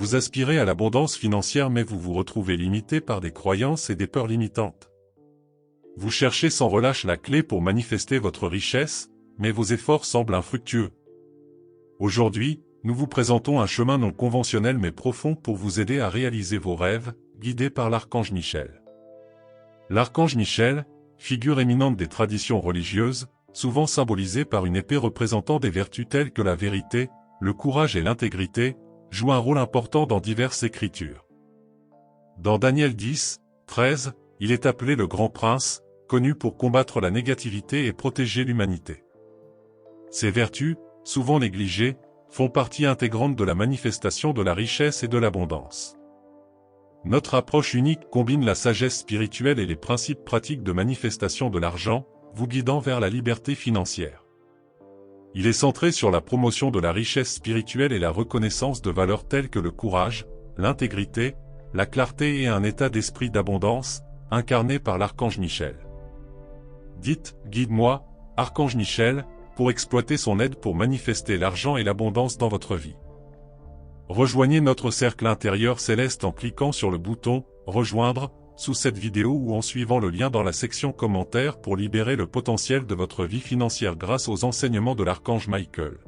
Vous aspirez à l'abondance financière mais vous vous retrouvez limité par des croyances et des peurs limitantes. Vous cherchez sans relâche la clé pour manifester votre richesse, mais vos efforts semblent infructueux. Aujourd'hui, nous vous présentons un chemin non conventionnel mais profond pour vous aider à réaliser vos rêves, guidé par l'archange Michel. L'archange Michel, figure éminente des traditions religieuses, souvent symbolisée par une épée représentant des vertus telles que la vérité, le courage et l'intégrité, joue un rôle important dans diverses écritures. Dans Daniel 10, 13, il est appelé le Grand Prince, connu pour combattre la négativité et protéger l'humanité. Ces vertus, souvent négligées, font partie intégrante de la manifestation de la richesse et de l'abondance. Notre approche unique combine la sagesse spirituelle et les principes pratiques de manifestation de l'argent, vous guidant vers la liberté financière. Il est centré sur la promotion de la richesse spirituelle et la reconnaissance de valeurs telles que le courage, l'intégrité, la clarté et un état d'esprit d'abondance, incarné par l'archange Michel. Dites, guide-moi, archange Michel, pour exploiter son aide pour manifester l'argent et l'abondance dans votre vie. Rejoignez notre cercle intérieur céleste en cliquant sur le bouton « Rejoindre » sous cette vidéo ou en suivant le lien dans la section commentaires pour libérer le potentiel de votre vie financière grâce aux enseignements de l'archange Michael.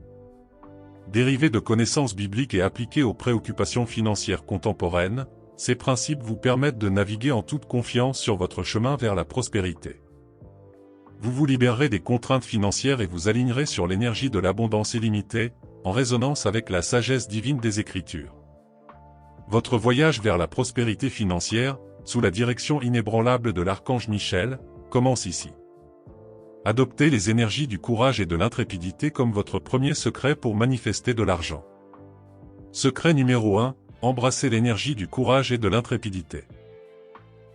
Dérivés de connaissances bibliques et appliqués aux préoccupations financières contemporaines, ces principes vous permettent de naviguer en toute confiance sur votre chemin vers la prospérité. Vous vous libérerez des contraintes financières et vous alignerez sur l'énergie de l'abondance illimitée, en résonance avec la sagesse divine des Écritures. Votre voyage vers la prospérité financière, sous la direction inébranlable de l'archange Michel, commence ici. Adoptez les énergies du courage et de l'intrépidité comme votre premier secret pour manifester de l'argent. Secret numéro 1, embrassez l'énergie du courage et de l'intrépidité.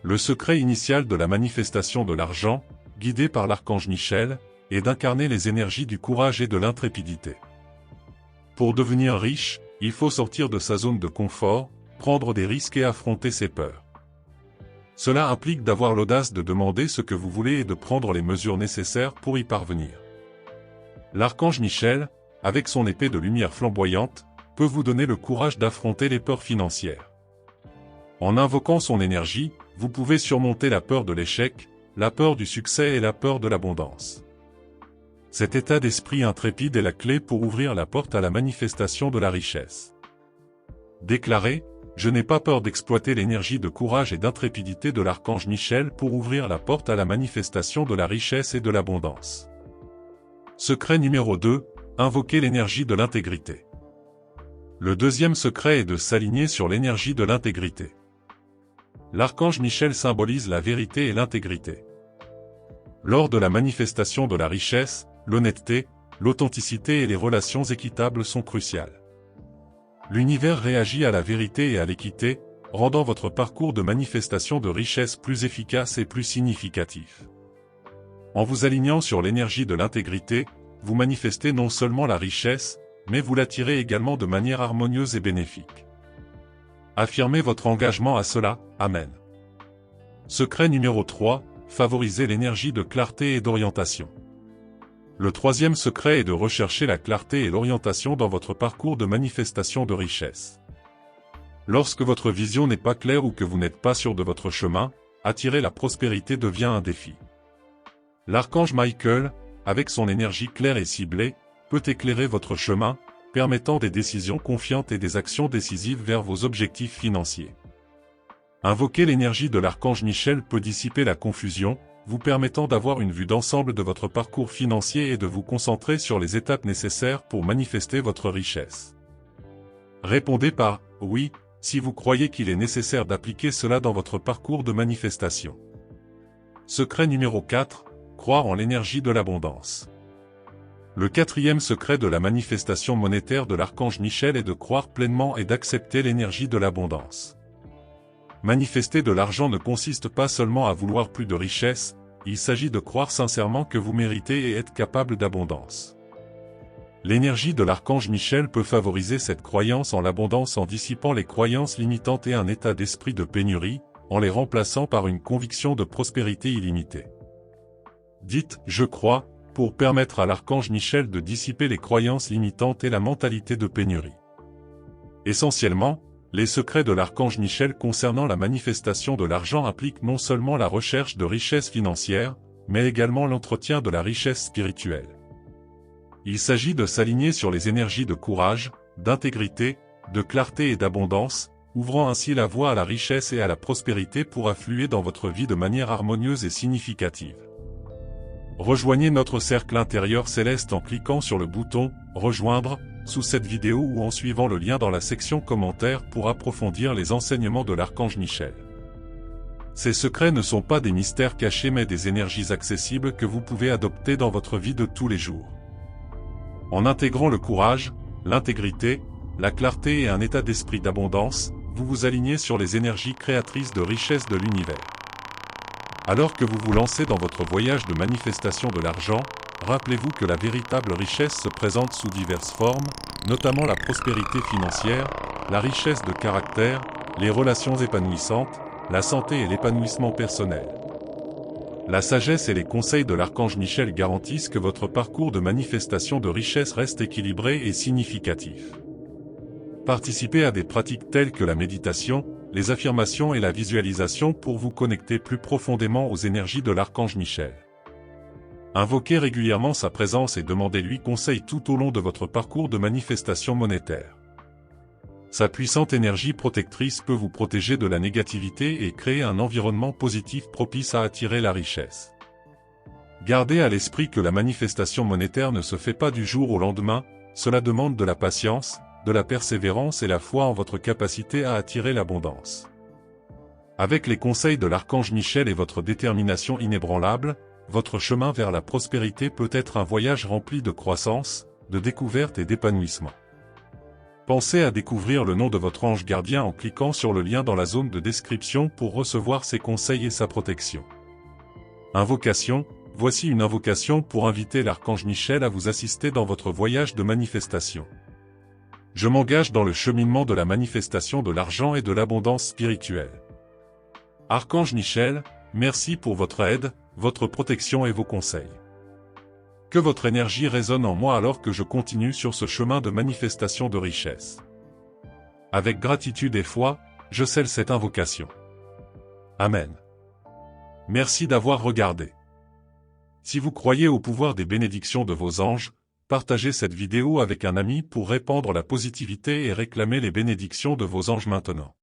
Le secret initial de la manifestation de l'argent, guidé par l'archange Michel, est d'incarner les énergies du courage et de l'intrépidité. Pour devenir riche, il faut sortir de sa zone de confort, prendre des risques et affronter ses peurs. Cela implique d'avoir l'audace de demander ce que vous voulez et de prendre les mesures nécessaires pour y parvenir. L'archange Michel, avec son épée de lumière flamboyante, peut vous donner le courage d'affronter les peurs financières. En invoquant son énergie, vous pouvez surmonter la peur de l'échec, la peur du succès et la peur de l'abondance. Cet état d'esprit intrépide est la clé pour ouvrir la porte à la manifestation de la richesse. Déclarez, je n'ai pas peur d'exploiter l'énergie de courage et d'intrépidité de l'archange Michel pour ouvrir la porte à la manifestation de la richesse et de l'abondance. Secret numéro 2, invoquer l'énergie de l'intégrité. Le deuxième secret est de s'aligner sur l'énergie de l'intégrité. L'archange Michel symbolise la vérité et l'intégrité. Lors de la manifestation de la richesse, l'honnêteté, l'authenticité et les relations équitables sont cruciales. L'univers réagit à la vérité et à l'équité, rendant votre parcours de manifestation de richesse plus efficace et plus significatif. En vous alignant sur l'énergie de l'intégrité, vous manifestez non seulement la richesse, mais vous l'attirez également de manière harmonieuse et bénéfique. Affirmez votre engagement à cela, Amen. Secret numéro 3, favorisez l'énergie de clarté et d'orientation. Le troisième secret est de rechercher la clarté et l'orientation dans votre parcours de manifestation de richesse. Lorsque votre vision n'est pas claire ou que vous n'êtes pas sûr de votre chemin, attirer la prospérité devient un défi. L'archange Michael, avec son énergie claire et ciblée, peut éclairer votre chemin, permettant des décisions confiantes et des actions décisives vers vos objectifs financiers. Invoquer l'énergie de l'archange Michel peut dissiper la confusion, vous permettant d'avoir une vue d'ensemble de votre parcours financier et de vous concentrer sur les étapes nécessaires pour manifester votre richesse. Répondez par « oui » si vous croyez qu'il est nécessaire d'appliquer cela dans votre parcours de manifestation. Secret numéro 4, croire en l'énergie de l'abondance. Le quatrième secret de la manifestation monétaire de l'archange Michel est de croire pleinement et d'accepter l'énergie de l'abondance. Manifester de l'argent ne consiste pas seulement à vouloir plus de richesse, il s'agit de croire sincèrement que vous méritez et êtes capable d'abondance. L'énergie de l'archange Michel peut favoriser cette croyance en l'abondance en dissipant les croyances limitantes et un état d'esprit de pénurie, en les remplaçant par une conviction de prospérité illimitée. Dites « je crois » pour permettre à l'archange Michel de dissiper les croyances limitantes et la mentalité de pénurie. Essentiellement, Les secrets de l'archange Michel concernant la manifestation de l'argent impliquent non seulement la recherche de richesses financières, mais également l'entretien de la richesse spirituelle. Il s'agit de s'aligner sur les énergies de courage, d'intégrité, de clarté et d'abondance, ouvrant ainsi la voie à la richesse et à la prospérité pour affluer dans votre vie de manière harmonieuse et significative. Rejoignez notre cercle intérieur céleste en cliquant sur le bouton « Rejoindre » sous cette vidéo ou en suivant le lien dans la section commentaires pour approfondir les enseignements de l'archange Michel. Ces secrets ne sont pas des mystères cachés mais des énergies accessibles que vous pouvez adopter dans votre vie de tous les jours. En intégrant le courage, l'intégrité, la clarté et un état d'esprit d'abondance, vous vous alignez sur les énergies créatrices de richesse de l'univers. Alors que vous vous lancez dans votre voyage de manifestation de l'argent, rappelez-vous que la véritable richesse se présente sous diverses formes, notamment la prospérité financière, la richesse de caractère, les relations épanouissantes, la santé et l'épanouissement personnel. La sagesse et les conseils de l'archange Michel garantissent que votre parcours de manifestation de richesse reste équilibré et significatif. Participez à des pratiques telles que la méditation, les affirmations et la visualisation pour vous connecter plus profondément aux énergies de l'archange Michel. Invoquez régulièrement sa présence et demandez-lui conseil tout au long de votre parcours de manifestation monétaire. Sa puissante énergie protectrice peut vous protéger de la négativité et créer un environnement positif propice à attirer la richesse. Gardez à l'esprit que la manifestation monétaire ne se fait pas du jour au lendemain, cela demande de la patience, de la persévérance et la foi en votre capacité à attirer l'abondance. Avec les conseils de l'archange Michel et votre détermination inébranlable, votre chemin vers la prospérité peut être un voyage rempli de croissance, de découverte et d'épanouissement. Pensez à découvrir le nom de votre ange gardien en cliquant sur le lien dans la zone de description pour recevoir ses conseils et sa protection. Invocation. Voici une invocation pour inviter l'archange Michel à vous assister dans votre voyage de manifestation. Je m'engage dans le cheminement de la manifestation de l'argent et de l'abondance spirituelle. Archange Michel, merci pour votre aide, votre protection et vos conseils. Que votre énergie résonne en moi alors que je continue sur ce chemin de manifestation de richesse. Avec gratitude et foi, je scelle cette invocation. Amen. Merci d'avoir regardé. Si vous croyez au pouvoir des bénédictions de vos anges, partagez cette vidéo avec un ami pour répandre la positivité et réclamer les bénédictions de vos anges maintenant.